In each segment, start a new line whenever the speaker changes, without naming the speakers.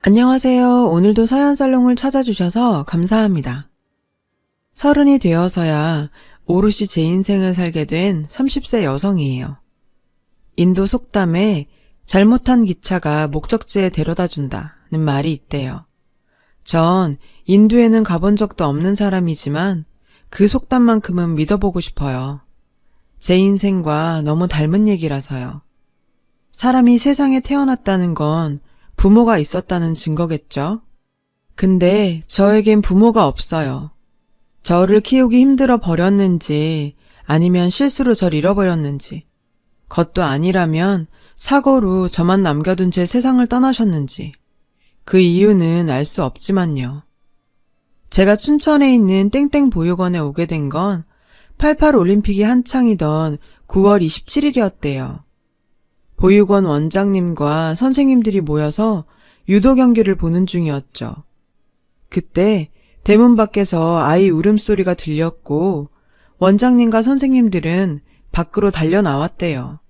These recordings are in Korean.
안녕하세요. 오늘도 서연살롱을 찾아주셔서 감사합니다. 30이 되어서야 오롯이 제 인생을 살게 된 30세 여성이에요. 인도 속담에 잘못한 기차가 목적지에 데려다 준다는 말이 있대요. 전 인도에는 가본 적도 없는 사람이지만 그 속담만큼은 믿어보고 싶어요. 제 인생과 너무 닮은 얘기라서요. 사람이 세상에 태어났다는 건 부모가 있었다는 증거겠죠? 근데 저에겐 부모가 없어요. 저를 키우기 힘들어 버렸는지 아니면 실수로 절 잃어버렸는지, 그것도 아니라면 사고로 저만 남겨둔 채 세상을 떠나셨는지, 그 이유는 알 수 없지만요. 제가 춘천에 있는 땡땡 보육원에 오게 된 건 88 올림픽이 한창이던 9월 27일이었대요. 보육원 원장님과 선생님들이 모여서 유도 경기를 보는 중이었죠. 그때 대문 밖에서 아이 울음소리가 들렸고 원장님과 선생님들은 밖으로 달려 나왔대요.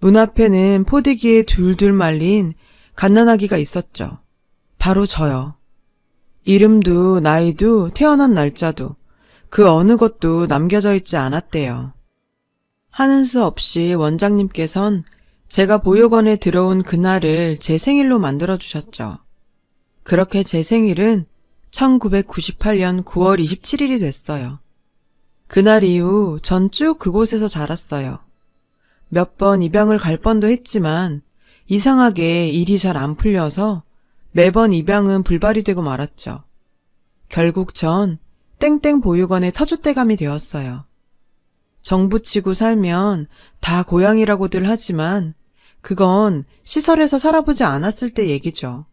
문 앞에는 포대기에 둘둘 말린 갓난아기가 있었죠. 바로 저요. 이름도 나이도 태어난 날짜도 그 어느 것도 남겨져 있지 않았대요. 하는 수 없이 원장님께선 제가 보육원에 들어온 그날을 제 생일로 만들어주셨죠. 그렇게 제 생일은 1998년 9월 27일이 됐어요. 그날 이후 전 쭉 그곳에서 자랐어요. 몇 번 입양을 갈 뻔도 했지만 이상하게 일이 잘 안 풀려서 매번 입양은 불발이 되고 말았죠. 결국 전 땡땡 보육원의 터줏대감이 되었어요. 정부 치고 살면 다 고향이라고들 하지만 그건 시설에서 살아보지 않았을 때 얘기죠.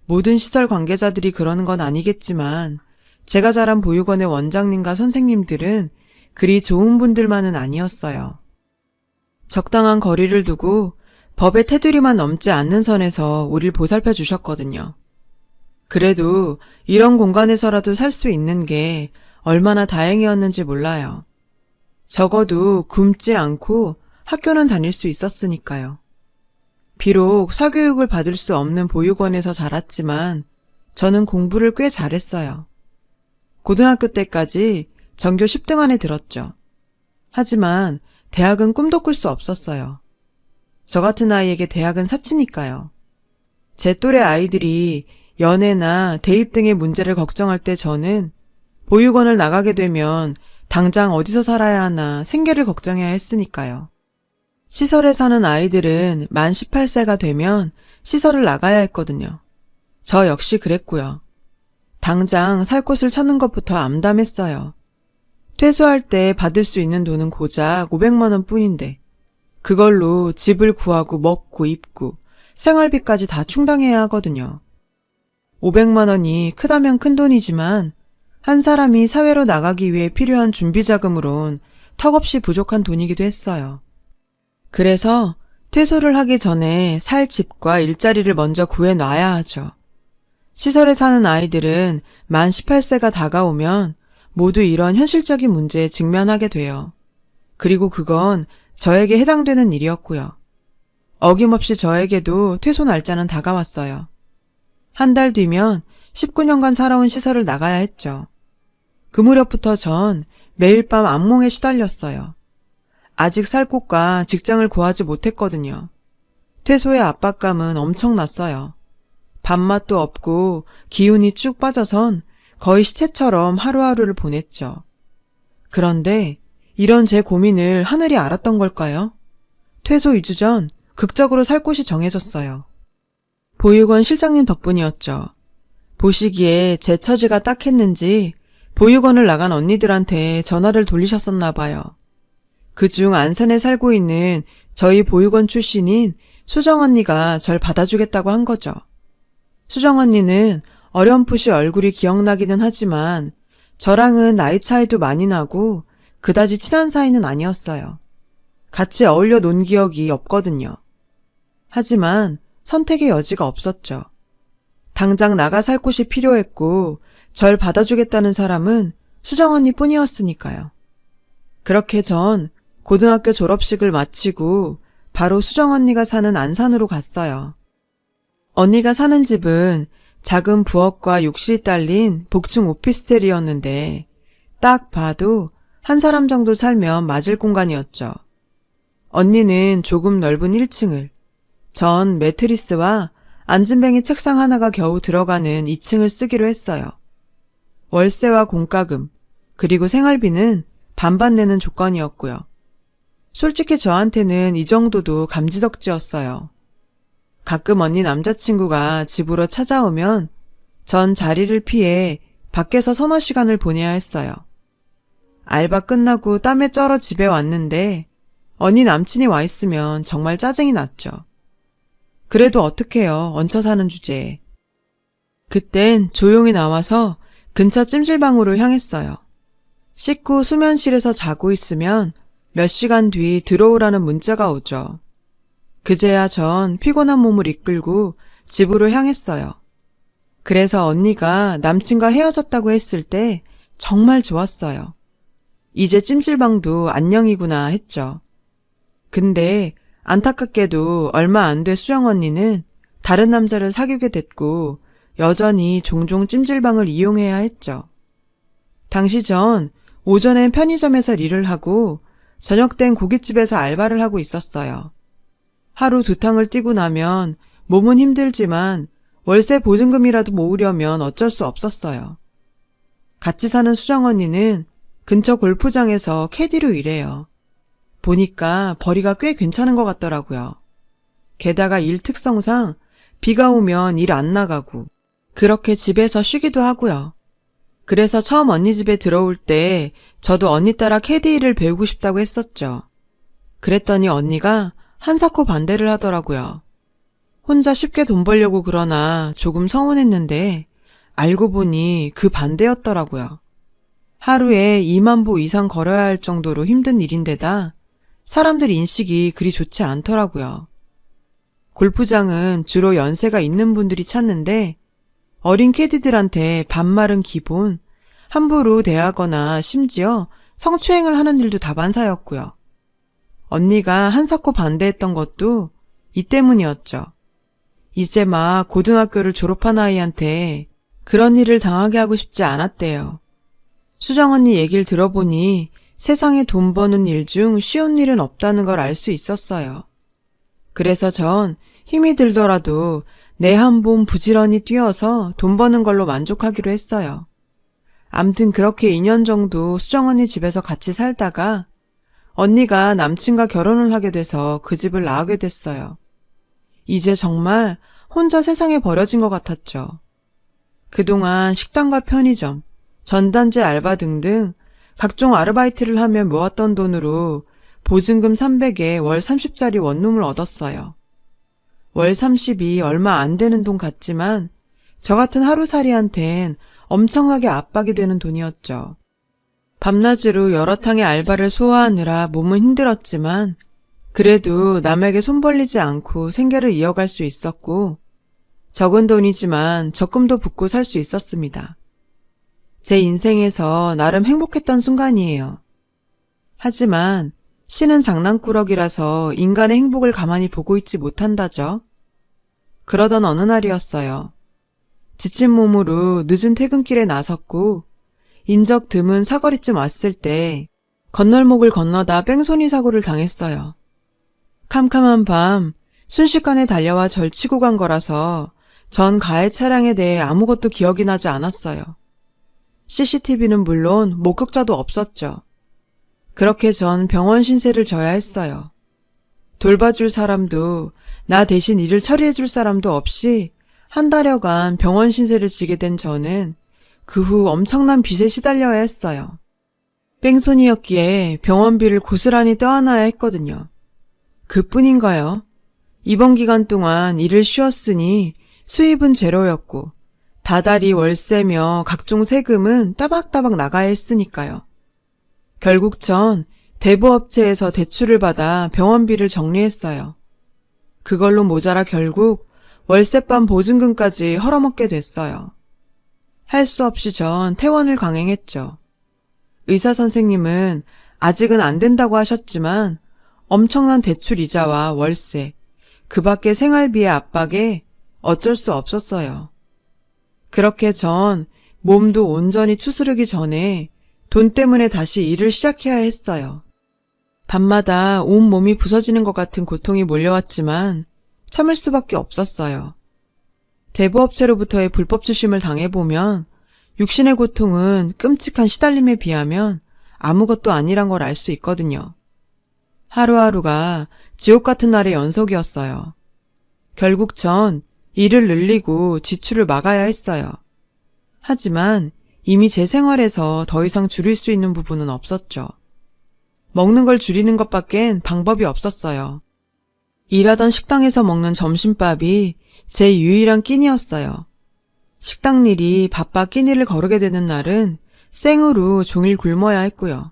모든 시설 관계자들이 그러는 건 아니겠지만 제가 자란 보육원의 원장님과 선생님들은 그리 좋은 분들만은 아니었어요. 적당한 거리를 두고 법의 테두리만 넘지 않는 선에서 우릴 보살펴 주셨거든요. 그래도 이런 공간에서라도 살 수 있는 게 얼마나 다행이었는지 몰라요. 적어도 굶지 않고 학교는 다닐 수 있었으니까요. 비록 사교육을 받을 수 없는 보육원에서 자랐지만 저는 공부를 꽤 잘했어요. 고등학교 때까지 전교 10등 안에 들었죠. 하지만 대학은 꿈도 꿀 수 없었어요. 저 같은 아이에게 대학은 사치니까요. 제 또래 아이들이 연애나 대입 등의 문제를 걱정할 때 저는 보육원을 나가게 되면 당장 어디서 살아야 하나 생계를 걱정해야 했으니까요. 시설에 사는 아이들은 만 18세가 되면 시설을 나가야 했거든요. 저 역시 그랬고요. 당장 살 곳을 찾는 것부터 암담했어요. 퇴소할 때 받을 수 있는 돈은 고작 500만 원 뿐인데 그걸로 집을 구하고 먹고 입고 생활비까지 다 충당해야 하거든요. 500만 원이 크다면 큰 돈이지만 한 사람이 사회로 나가기 위해 필요한 준비 자금으론 턱없이 부족한 돈이기도 했어요. 그래서 퇴소를 하기 전에 살 집과 일자리를 먼저 구해놔야 하죠. 시설에 사는 아이들은 만 18세가 다가오면 모두 이런 현실적인 문제에 직면하게 돼요. 그리고 그건 저에게 해당되는 일이었고요. 어김없이 저에게도 퇴소 날짜는 다가왔어요. 한 달 뒤면 19년간 살아온 시설을 나가야 했죠. 그 무렵부터 전 매일 밤 악몽에 시달렸어요. 아직 살 곳과 직장을 구하지 못했거든요. 퇴소의 압박감은 엄청났어요. 밥맛도 없고 기운이 쭉 빠져선 거의 시체처럼 하루하루를 보냈죠. 그런데 이런 제 고민을 하늘이 알았던 걸까요? 퇴소 2주 전 극적으로 살 곳이 정해졌어요. 보육원 실장님 덕분이었죠. 보시기에 제 처지가 딱했는지 보육원을 나간 언니들한테 전화를 돌리셨었나 봐요. 그중 안산에 살고 있는 저희 보육원 출신인 수정 언니가 절 받아주겠다고 한 거죠. 수정 언니는 어렴풋이 얼굴이 기억나기는 하지만 저랑은 나이 차이도 많이 나고 그다지 친한 사이는 아니었어요. 같이 어울려 논 기억이 없거든요. 하지만 선택의 여지가 없었죠. 당장 나가 살 곳이 필요했고 절 받아주겠다는 사람은 수정 언니뿐이었으니까요. 그렇게 전 고등학교 졸업식을 마치고 바로 수정 언니가 사는 안산으로 갔어요. 언니가 사는 집은 작은 부엌과 욕실이 딸린 복층 오피스텔이었는데 딱 봐도 한 사람 정도 살면 맞을 공간이었죠. 언니는 조금 넓은 1층을, 전 매트리스와 앉은뱅이 책상 하나가 겨우 들어가는 2층을 쓰기로 했어요. 월세와 공과금, 그리고 생활비는 반반 내는 조건이었고요. 솔직히 저한테는 이 정도도 감지덕지였어요. 가끔 언니 남자친구가 집으로 찾아오면 전 자리를 피해 밖에서 서너 시간을 보내야 했어요. 알바 끝나고 땀에 쩔어 집에 왔는데 언니 남친이 와 있으면 정말 짜증이 났죠. 그래도 어떡해요, 얹혀 사는 주제에. 그땐 조용히 나와서 근처 찜질방으로 향했어요. 씻고 수면실에서 자고 있으면 몇 시간 뒤 들어오라는 문자가 오죠. 그제야 전 피곤한 몸을 이끌고 집으로 향했어요. 그래서 언니가 남친과 헤어졌다고 했을 때 정말 좋았어요. 이제 찜질방도 안녕이구나 했죠. 근데 안타깝게도 얼마 안 돼 수정 언니는 다른 남자를 사귀게 됐고 여전히 종종 찜질방을 이용해야 했죠. 당시 전 오전엔 편의점에서 일을 하고 저녁 땐 고깃집에서 알바를 하고 있었어요. 하루 2탕을 뛰고 나면 몸은 힘들지만 월세 보증금이라도 모으려면 어쩔 수 없었어요. 같이 사는 수정 언니는 근처 골프장에서 캐디로 일해요. 보니까 벌이가 꽤 괜찮은 것 같더라고요. 게다가 일 특성상 비가 오면 일 안 나가고 그렇게 집에서 쉬기도 하고요. 그래서 처음 언니 집에 들어올 때 저도 언니 따라 캐디 일을 배우고 싶다고 했었죠. 그랬더니 언니가 한사코 반대를 하더라고요. 혼자 쉽게 돈 벌려고 그러나 조금 서운했는데 알고 보니 그 반대였더라고요. 하루에 2만 보 이상 걸어야 할 정도로 힘든 일인데다 사람들 인식이 그리 좋지 않더라고요. 골프장은 주로 연세가 있는 분들이 찾는데 어린 캐디들한테 반말은 기본, 함부로 대하거나 심지어 성추행을 하는 일도 다반사였고요. 언니가 한사코 반대했던 것도 이 때문이었죠. 이제 막 고등학교를 졸업한 아이한테 그런 일을 당하게 하고 싶지 않았대요. 수정 언니 얘기를 들어보니 세상에 돈 버는 일 중 쉬운 일은 없다는 걸 알 수 있었어요. 그래서 전 힘이 들더라도 내 한 몸 부지런히 뛰어서 돈 버는 걸로 만족하기로 했어요. 암튼 그렇게 2년 정도 수정 언니 집에서 같이 살다가 언니가 남친과 결혼을 하게 돼서 그 집을 나가게 됐어요. 이제 정말 혼자 세상에 버려진 것 같았죠. 그동안 식당과 편의점, 전단지 알바 등등 각종 아르바이트를 하며 모았던 돈으로 보증금 300에 월 30짜리 원룸을 얻었어요. 월 30이 얼마 안 되는 돈 같지만 저 같은 하루살이한텐 엄청나게 압박이 되는 돈이었죠. 밤낮으로 여러 탕의 알바를 소화하느라 몸은 힘들었지만 그래도 남에게 손 벌리지 않고 생계를 이어갈 수 있었고 적은 돈이지만 적금도 붓고 살 수 있었습니다. 제 인생에서 나름 행복했던 순간이에요. 하지만 신은 장난꾸러기라서 인간의 행복을 가만히 보고 있지 못한다죠. 그러던 어느 날이었어요. 지친 몸으로 늦은 퇴근길에 나섰고 인적 드문 사거리쯤 왔을 때 건널목을 건너다 뺑소니 사고를 당했어요. 캄캄한 밤 순식간에 달려와 절 치고 간 거라서 전 가해 차량에 대해 아무것도 기억이 나지 않았어요. CCTV는 물론 목격자도 없었죠. 그렇게 전 병원 신세를 져야 했어요. 돌봐줄 사람도 나 대신 일을 처리해줄 사람도 없이 한 달여간 병원 신세를 지게 된 저는 그 후 엄청난 빚에 시달려야 했어요. 뺑소니였기에 병원비를 고스란히 떼어놔야 했거든요. 그뿐인가요? 이번 기간 동안 일을 쉬었으니 수입은 제로였고 다달이 월세며 각종 세금은 따박따박 나가야 했으니까요. 결국 전 대부업체에서 대출을 받아 병원비를 정리했어요. 그걸로 모자라 결국 월세반 보증금까지 헐어먹게 됐어요. 할 수 없이 전 퇴원을 강행했죠. 의사 선생님은 아직은 안 된다고 하셨지만 엄청난 대출 이자와 월세, 그 밖의 생활비의 압박에 어쩔 수 없었어요. 그렇게 전 몸도 온전히 추스르기 전에 돈 때문에 다시 일을 시작해야 했어요. 밤마다 온몸이 부서지는 것 같은 고통이 몰려왔지만 참을 수밖에 없었어요. 대부업체로부터의 불법 추심을 당해보면 육신의 고통은 끔찍한 시달림에 비하면 아무것도 아니란 걸 알 수 있거든요. 하루하루가 지옥 같은 날의 연속이었어요. 결국 전 일을 늘리고 지출을 막아야 했어요. 하지만 이미 제 생활에서 더 이상 줄일 수 있는 부분은 없었죠. 먹는 걸 줄이는 것밖엔 방법이 없었어요. 일하던 식당에서 먹는 점심밥이 제 유일한 끼니였어요. 식당 일이 바빠 끼니를 거르게 되는 날은 생으로 종일 굶어야 했고요.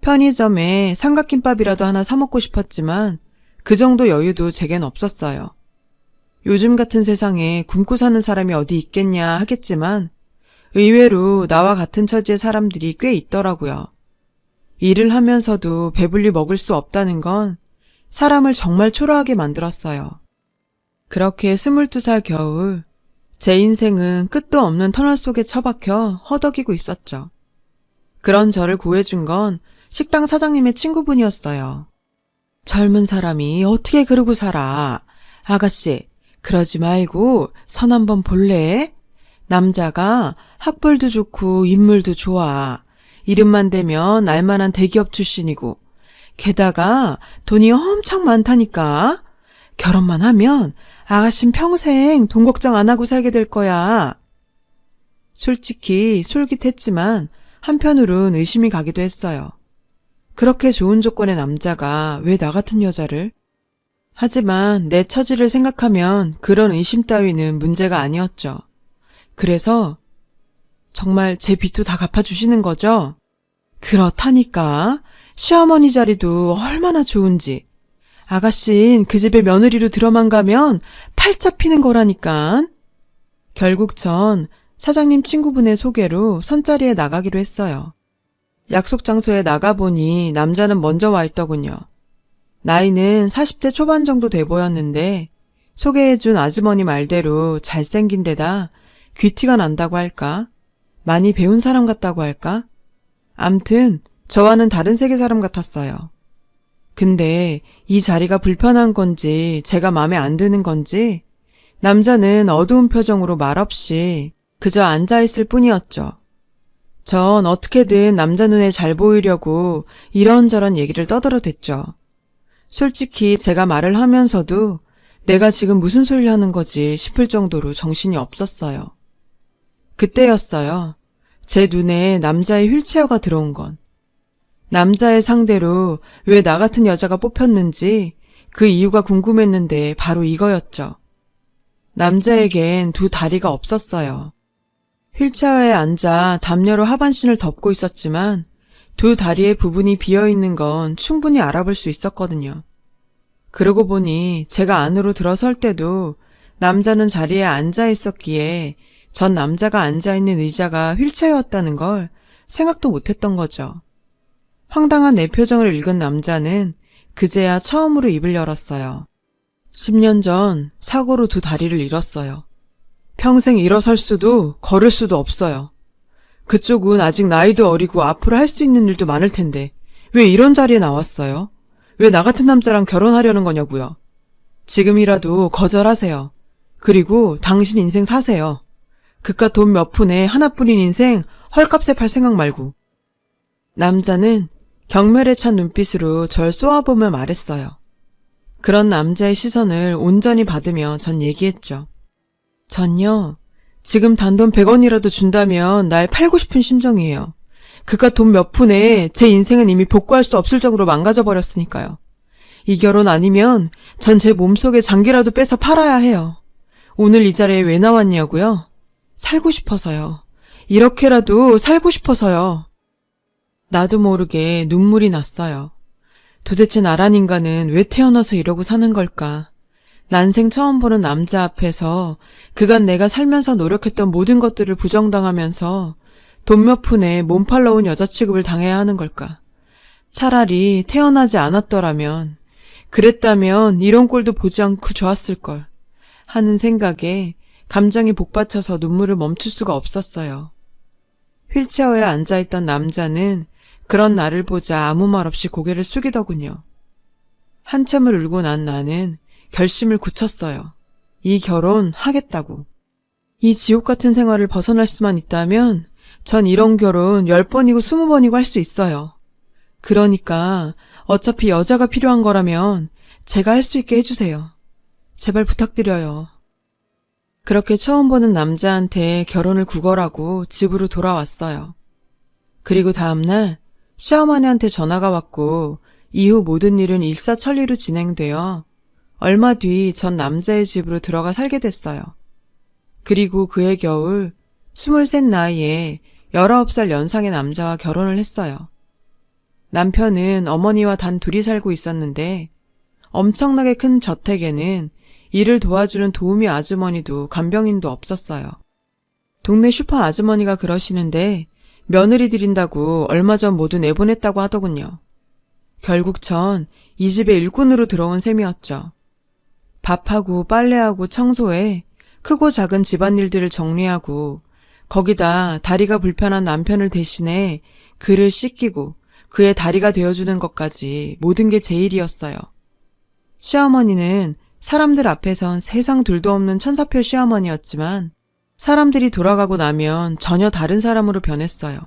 편의점에 삼각김밥이라도 하나 사 먹고 싶었지만 그 정도 여유도 제겐 없었어요. 요즘 같은 세상에 굶고 사는 사람이 어디 있겠냐 하겠지만 의외로 나와 같은 처지의 사람들이 꽤 있더라고요. 일을 하면서도 배불리 먹을 수 없다는 건 사람을 정말 초라하게 만들었어요. 그렇게 22살 겨울 제 인생은 끝도 없는 터널 속에 처박혀 허덕이고 있었죠. 그런 저를 구해준 건 식당 사장님의 친구분이었어요. 젊은 사람이 어떻게 그러고 살아? 아가씨, 그러지 말고 선 한번 볼래? 남자가 학벌도 좋고 인물도 좋아. 이름만 대면 알만한 대기업 출신이고 게다가 돈이 엄청 많다니까. 결혼만 하면 아가씨는 평생 돈 걱정 안 하고 살게 될 거야. 솔직히 솔깃했지만 한편으론 의심이 가기도 했어요. 그렇게 좋은 조건의 남자가 왜 나 같은 여자를? 하지만 내 처지를 생각하면 그런 의심 따위는 문제가 아니었죠. 그래서 정말 제 빚도 다 갚아주시는 거죠? 그렇다니까. 시어머니 자리도 얼마나 좋은지. 아가씨는 그 집에 며느리로 들어만 가면 팔 잡히는 거라니까. 결국 전 사장님 친구분의 소개로 선자리에 나가기로 했어요. 약속 장소에 나가보니 남자는 먼저 와 있더군요. 나이는 40대 초반 정도 돼 보였는데 소개해준 아주머니 말대로 잘생긴 데다 귀티가 난다고 할까? 많이 배운 사람 같다고 할까? 암튼 저와는 다른 세계 사람 같았어요. 근데 이 자리가 불편한 건지 제가 마음에 안 드는 건지 남자는 어두운 표정으로 말없이 그저 앉아있을 뿐이었죠. 전 어떻게든 남자 눈에 잘 보이려고 이런저런 얘기를 떠들어댔죠. 솔직히 제가 말을 하면서도 내가 지금 무슨 소리를 하는 거지 싶을 정도로 정신이 없었어요. 그때였어요. 제 눈에 남자의 휠체어가 들어온 건. 남자의 상대로 왜 나 같은 여자가 뽑혔는지 그 이유가 궁금했는데 바로 이거였죠. 남자에겐 두 다리가 없었어요. 휠체어에 앉아 담요로 하반신을 덮고 있었지만 두 다리의 부분이 비어있는 건 충분히 알아볼 수 있었거든요. 그러고 보니 제가 안으로 들어설 때도 남자는 자리에 앉아 있었기에 전 남자가 앉아있는 의자가 휠체어였다는 걸 생각도 못했던 거죠. 황당한 내 표정을 읽은 남자는 그제야 처음으로 입을 열었어요. 10년 전 사고로 두 다리를 잃었어요. 평생 일어설 수도 걸을 수도 없어요. 그쪽은 아직 나이도 어리고 앞으로 할 수 있는 일도 많을 텐데 왜 이런 자리에 나왔어요? 왜 나 같은 남자랑 결혼하려는 거냐고요. 지금이라도 거절하세요. 그리고 당신 인생 사세요. 그깟 돈 몇 푼에 하나뿐인 인생 헐값에 팔 생각 말고. 남자는 경멸에 찬 눈빛으로 절 쏘아보며 말했어요. 그런 남자의 시선을 온전히 받으며 전 얘기했죠. 전요, 지금 단돈 100원이라도 준다면 날 팔고 싶은 심정이에요. 그깟 돈 몇 푼에 제 인생은 이미 복구할 수 없을 정도로 망가져버렸으니까요. 이 결혼 아니면 전 제 몸속에 장기라도 빼서 팔아야 해요. 오늘 이 자리에 왜 나왔냐고요? 살고 싶어서요. 이렇게라도 살고 싶어서요. 나도 모르게 눈물이 났어요. 도대체 나란 인간은 왜 태어나서 이러고 사는 걸까? 난생 처음 보는 남자 앞에서 그간 내가 살면서 노력했던 모든 것들을 부정당하면서 돈 몇 푼에 몸 팔러 온 여자 취급을 당해야 하는 걸까? 차라리 태어나지 않았더라면, 그랬다면 이런 꼴도 보지 않고 좋았을걸. 하는 생각에 감정이 복받쳐서 눈물을 멈출 수가 없었어요. 휠체어에 앉아있던 남자는 그런 나를 보자 아무 말 없이 고개를 숙이더군요. 한참을 울고 난 나는 결심을 굳혔어요. 이 결혼 하겠다고. 이 지옥 같은 생활을 벗어날 수만 있다면 전 이런 결혼 10번이고 20번이고 할 수 있어요. 그러니까 어차피 여자가 필요한 거라면 제가 할 수 있게 해주세요. 제발 부탁드려요. 그렇게 처음 보는 남자한테 결혼을 구걸하고 집으로 돌아왔어요. 그리고 다음날 시어머니한테 전화가 왔고 이후 모든 일은 일사천리로 진행되어 얼마 뒤 전 남자의 집으로 들어가 살게 됐어요. 그리고 그해 겨울 23 나이에 19살 연상의 남자와 결혼을 했어요. 남편은 어머니와 단 둘이 살고 있었는데 엄청나게 큰 저택에는 일을 도와주는 도우미 아주머니도 간병인도 없었어요. 동네 슈퍼 아주머니가 그러시는데 며느리 들인다고 얼마 전 모두 내보냈다고 하더군요. 결국 전 이 집에 일꾼으로 들어온 셈이었죠. 밥하고 빨래하고 청소해 크고 작은 집안일들을 정리하고 거기다 다리가 불편한 남편을 대신해 그를 씻기고 그의 다리가 되어주는 것까지 모든 게 제 일이었어요. 시어머니는 사람들 앞에선 세상 둘도 없는 천사표 시어머니였지만 사람들이 돌아가고 나면 전혀 다른 사람으로 변했어요.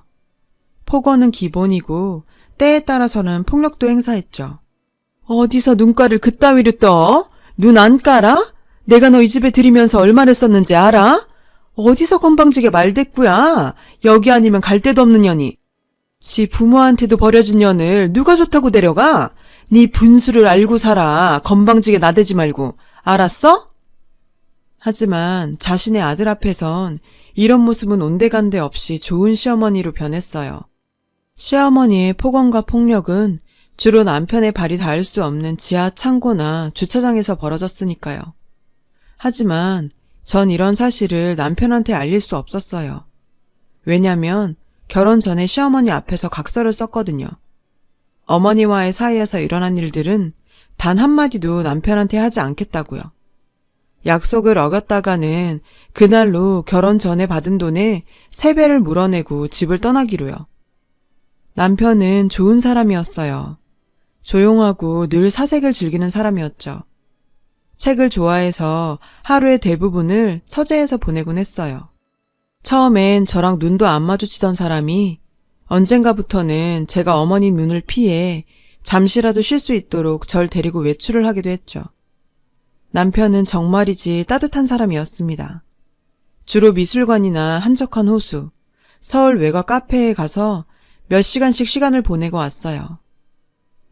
폭언은 기본이고 때에 따라서는 폭력도 행사했죠. 어디서 눈가를 그따위로 떠? 눈 안 깔아? 내가 너 이 집에 들이면서 얼마를 썼는지 알아? 어디서 건방지게 말대꾸야? 여기 아니면 갈 데도 없는 년이. 지 부모한테도 버려진 년을 누가 좋다고 데려가? 네 분수를 알고 살아. 건방지게 나대지 말고. 알았어? 하지만 자신의 아들 앞에선 이런 모습은 온데간데 없이 좋은 시어머니로 변했어요. 시어머니의 폭언과 폭력은 주로 남편의 발이 닿을 수 없는 지하 창고나 주차장에서 벌어졌으니까요. 하지만 전 이런 사실을 남편한테 알릴 수 없었어요. 왜냐면 결혼 전에 시어머니 앞에서 각서를 썼거든요. 어머니와의 사이에서 일어난 일들은 단 한마디도 남편한테 하지 않겠다고요. 약속을 어겼다가는 그날로 결혼 전에 받은 돈의 3배를 물어내고 집을 떠나기로요. 남편은 좋은 사람이었어요. 조용하고 늘 사색을 즐기는 사람이었죠. 책을 좋아해서 하루의 대부분을 서재에서 보내곤 했어요. 처음엔 저랑 눈도 안 마주치던 사람이 언젠가부터는 제가 어머니 눈을 피해 잠시라도 쉴 수 있도록 절 데리고 외출을 하기도 했죠. 남편은 정말이지 따뜻한 사람이었습니다. 주로 미술관이나 한적한 호수, 서울 외곽 카페에 가서 몇 시간씩 시간을 보내고 왔어요.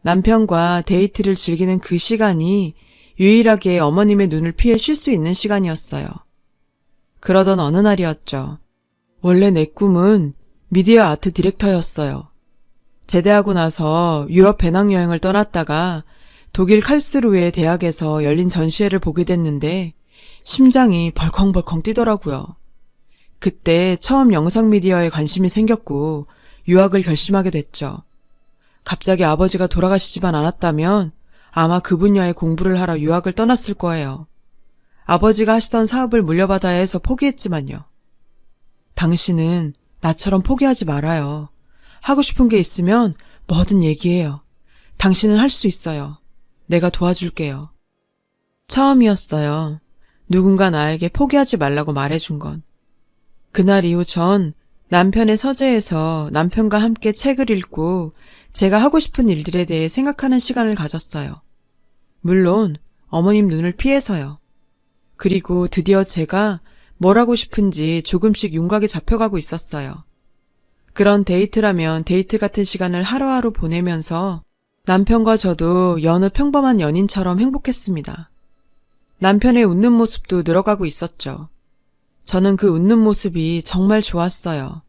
남편과 데이트를 즐기는 그 시간이 유일하게 어머님의 눈을 피해 쉴 수 있는 시간이었어요. 그러던 어느 날이었죠. 원래 내 꿈은 미디어 아트 디렉터였어요. 제대하고 나서 유럽 배낭여행을 떠났다가 독일 칼스루에 대학에서 열린 전시회를 보게 됐는데 심장이 벌컹벌컹 뛰더라고요. 그때 처음 영상 미디어에 관심이 생겼고 유학을 결심하게 됐죠. 갑자기 아버지가 돌아가시지만 않았다면 아마 그 분야의 공부를 하러 유학을 떠났을 거예요. 아버지가 하시던 사업을 물려받아야 해서 포기했지만요. 당신은 나처럼 포기하지 말아요. 하고 싶은 게 있으면 뭐든 얘기해요. 당신은 할 수 있어요. 내가 도와줄게요. 처음이었어요. 누군가 나에게 포기하지 말라고 말해준 건. 그날 이후 전 남편의 서재에서 남편과 함께 책을 읽고 제가 하고 싶은 일들에 대해 생각하는 시간을 가졌어요. 물론 어머님 눈을 피해서요. 그리고 드디어 제가 뭘 하고 싶은지 조금씩 윤곽이 잡혀가고 있었어요. 그런 데이트라면 데이트 같은 시간을 하루하루 보내면서 남편과 저도 여느 평범한 연인처럼 행복했습니다. 남편의 웃는 모습도 늘어가고 있었죠. 저는 그 웃는 모습이 정말 좋았어요.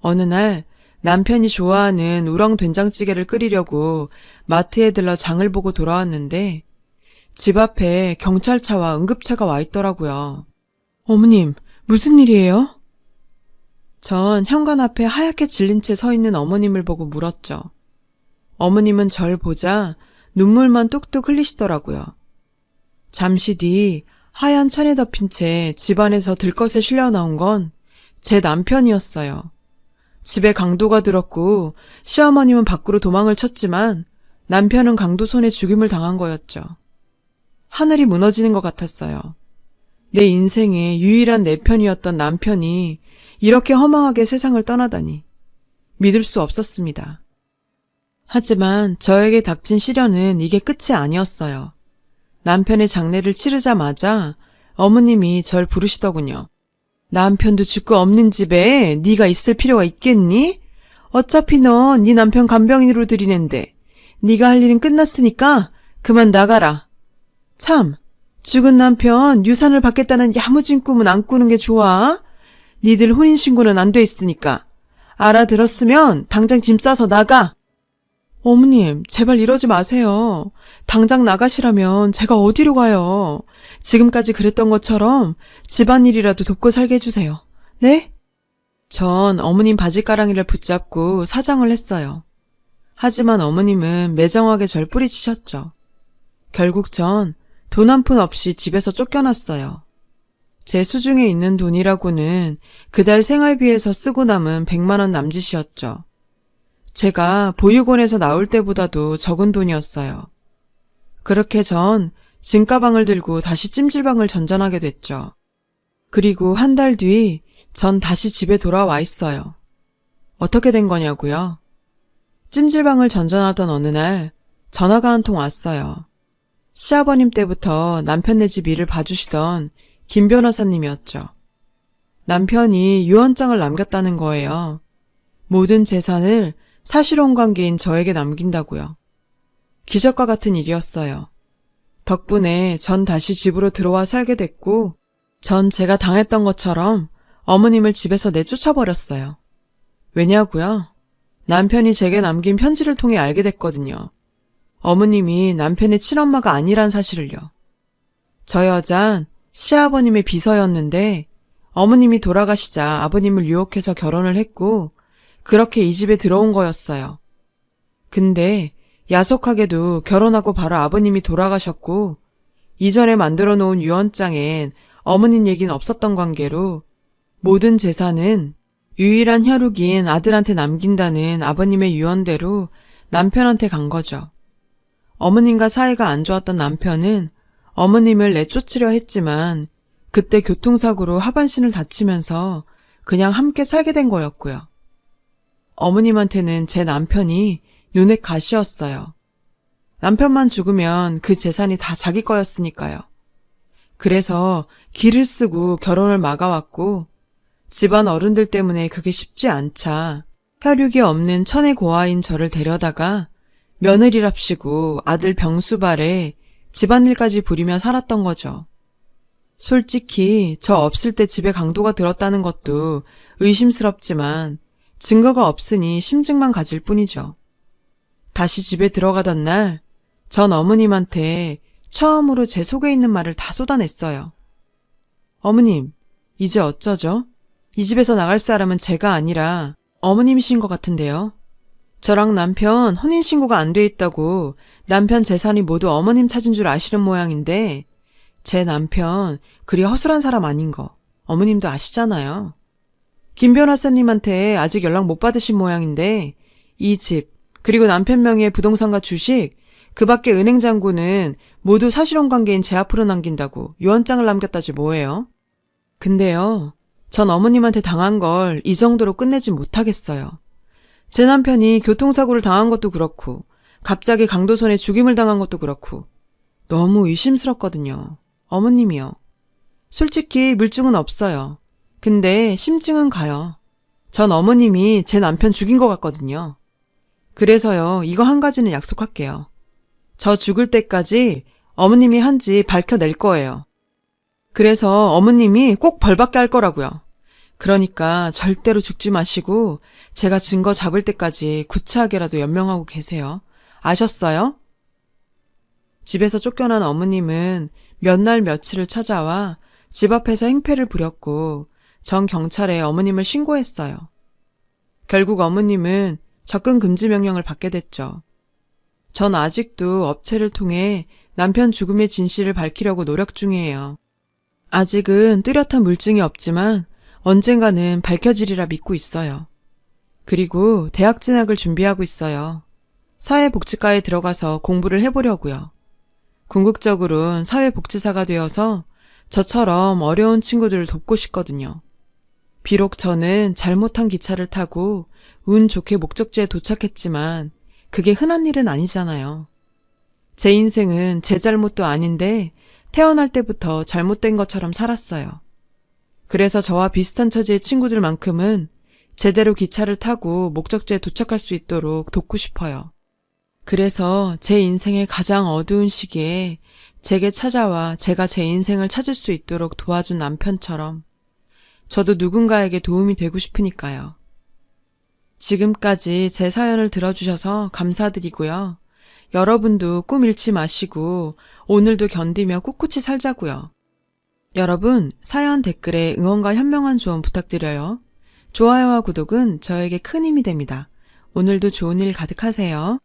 어느 날 남편이 좋아하는 우렁 된장찌개를 끓이려고 마트에 들러 장을 보고 돌아왔는데 집 앞에 경찰차와 응급차가 와 있더라고요. 어머님, 무슨 일이에요? 전 현관 앞에 하얗게 질린 채 서 있는 어머님을 보고 물었죠. 어머님은 절 보자 눈물만 뚝뚝 흘리시더라고요. 잠시 뒤 하얀 천에 덮인 채 집안에서 들것에 실려 나온 건 제 남편이었어요. 집에 강도가 들었고 시어머님은 밖으로 도망을 쳤지만 남편은 강도 손에 죽임을 당한 거였죠. 하늘이 무너지는 것 같았어요. 내 인생의 유일한 내 편이었던 남편이 이렇게 허망하게 세상을 떠나다니 믿을 수 없었습니다. 하지만 저에게 닥친 시련은 이게 끝이 아니었어요. 남편의 장례를 치르자마자 어머님이 절 부르시더군요. 남편도 죽고 없는 집에 네가 있을 필요가 있겠니? 어차피 넌 네 남편 간병인으로 들이는데 네가 할 일은 끝났으니까 그만 나가라. 참, 죽은 남편 유산을 받겠다는 야무진 꿈은 안 꾸는 게 좋아. 니들 혼인신고는 안 돼 있으니까. 알아들었으면 당장 짐 싸서 나가. 어머님, 제발 이러지 마세요. 당장 나가시라면 제가 어디로 가요? 지금까지 그랬던 것처럼 집안일이라도 돕고 살게 해주세요. 네? 전 어머님 바지가랑이를 붙잡고 사정을 했어요. 하지만 어머님은 매정하게 절 뿌리치셨죠. 결국 전 돈 한 푼 없이 집에서 쫓겨났어요. 제 수중에 있는 돈이라고는 그달 생활비에서 쓰고 남은 100만 원 남짓이었죠. 제가 보육원에서 나올 때보다도 적은 돈이었어요. 그렇게 전 짐가방을 들고 다시 찜질방을 전전하게 됐죠. 그리고 한 달 뒤 전 다시 집에 돌아와 있어요. 어떻게 된 거냐고요? 찜질방을 전전하던 어느 날 전화가 한 통 왔어요. 시아버님 때부터 남편네 집 일을 봐주시던 김 변호사님이었죠. 남편이 유언장을 남겼다는 거예요. 모든 재산을 사실혼 관계인 저에게 남긴다고요. 기적과 같은 일이었어요. 덕분에 전 다시 집으로 들어와 살게 됐고 전 제가 당했던 것처럼 어머님을 집에서 내쫓아버렸어요. 왜냐고요? 남편이 제게 남긴 편지를 통해 알게 됐거든요. 어머님이 남편의 친엄마가 아니란 사실을요. 저 여잔 시아버님의 비서였는데 어머님이 돌아가시자 아버님을 유혹해서 결혼을 했고 그렇게 이 집에 들어온 거였어요. 근데 야속하게도 결혼하고 바로 아버님이 돌아가셨고 이전에 만들어 놓은 유언장엔 어머님 얘기는 없었던 관계로 모든 재산은 유일한 혈육인 아들한테 남긴다는 아버님의 유언대로 남편한테 간 거죠. 어머님과 사이가 안 좋았던 남편은 어머님을 내쫓으려 했지만 그때 교통사고로 하반신을 다치면서 그냥 함께 살게 된 거였고요. 어머님한테는 제 남편이 눈엣 가시였어요. 남편만 죽으면 그 재산이 다 자기 거였으니까요. 그래서 기를 쓰고 결혼을 막아왔고 집안 어른들 때문에 그게 쉽지 않자 혈육이 없는 천의 고아인 저를 데려다가 며느리랍시고 아들 병수발에 집안일까지 부리며 살았던 거죠. 솔직히 저 없을 때 집에 강도가 들었다는 것도 의심스럽지만 증거가 없으니 심증만 가질 뿐이죠. 다시 집에 들어가던 날 전 어머님한테 처음으로 제 속에 있는 말을 다 쏟아냈어요. 어머님, 이제 어쩌죠? 이 집에서 나갈 사람은 제가 아니라 어머님이신 것 같은데요. 저랑 남편 혼인신고가 안 돼 있다고 남편 재산이 모두 어머님 찾은 줄 아시는 모양인데 제 남편 그리 허술한 사람 아닌 거 어머님도 아시잖아요. 김 변호사님한테 아직 연락 못 받으신 모양인데 이 집 그리고 남편 명의의 부동산과 주식 그 밖에 은행 잔고는 모두 사실혼 관계인 제 앞으로 남긴다고 유언장을 남겼다지 뭐예요. 근데요, 전 어머님한테 당한 걸 이 정도로 끝내지 못하겠어요. 제 남편이 교통사고를 당한 것도 그렇고 갑자기 강도손에 죽임을 당한 것도 그렇고 너무 의심스럽거든요. 어머님이요. 솔직히 물증은 없어요. 근데 심증은 가요. 전 어머님이 제 남편 죽인 것 같거든요. 그래서요, 이거 한 가지는 약속할게요. 저 죽을 때까지 어머님이 한지 밝혀낼 거예요. 그래서 어머님이 꼭 벌받게 할 거라고요. 그러니까 절대로 죽지 마시고 제가 증거 잡을 때까지 구차하게라도 연명하고 계세요. 아셨어요? 집에서 쫓겨난 어머님은 몇 날 며칠을 찾아와 집 앞에서 행패를 부렸고 전 경찰에 어머님을 신고했어요. 결국 어머님은 접근 금지 명령을 받게 됐죠. 전 아직도 업체를 통해 남편 죽음의 진실을 밝히려고 노력 중이에요. 아직은 뚜렷한 물증이 없지만 언젠가는 밝혀지리라 믿고 있어요. 그리고 대학 진학을 준비하고 있어요. 사회복지과에 들어가서 공부를 해보려고요. 궁극적으론 사회복지사가 되어서 저처럼 어려운 친구들을 돕고 싶거든요. 비록 저는 잘못한 기차를 타고 운 좋게 목적지에 도착했지만 그게 흔한 일은 아니잖아요. 제 인생은 제 잘못도 아닌데 태어날 때부터 잘못된 것처럼 살았어요. 그래서 저와 비슷한 처지의 친구들만큼은 제대로 기차를 타고 목적지에 도착할 수 있도록 돕고 싶어요. 그래서 제 인생의 가장 어두운 시기에 제게 찾아와 제가 제 인생을 찾을 수 있도록 도와준 남편처럼 저도 누군가에게 도움이 되고 싶으니까요. 지금까지 제 사연을 들어주셔서 감사드리고요. 여러분도 꿈 잃지 마시고 오늘도 견디며 꿋꿋이 살자고요. 여러분, 사연 댓글에 응원과 현명한 조언 부탁드려요. 좋아요와 구독은 저에게 큰 힘이 됩니다. 오늘도 좋은 일 가득하세요.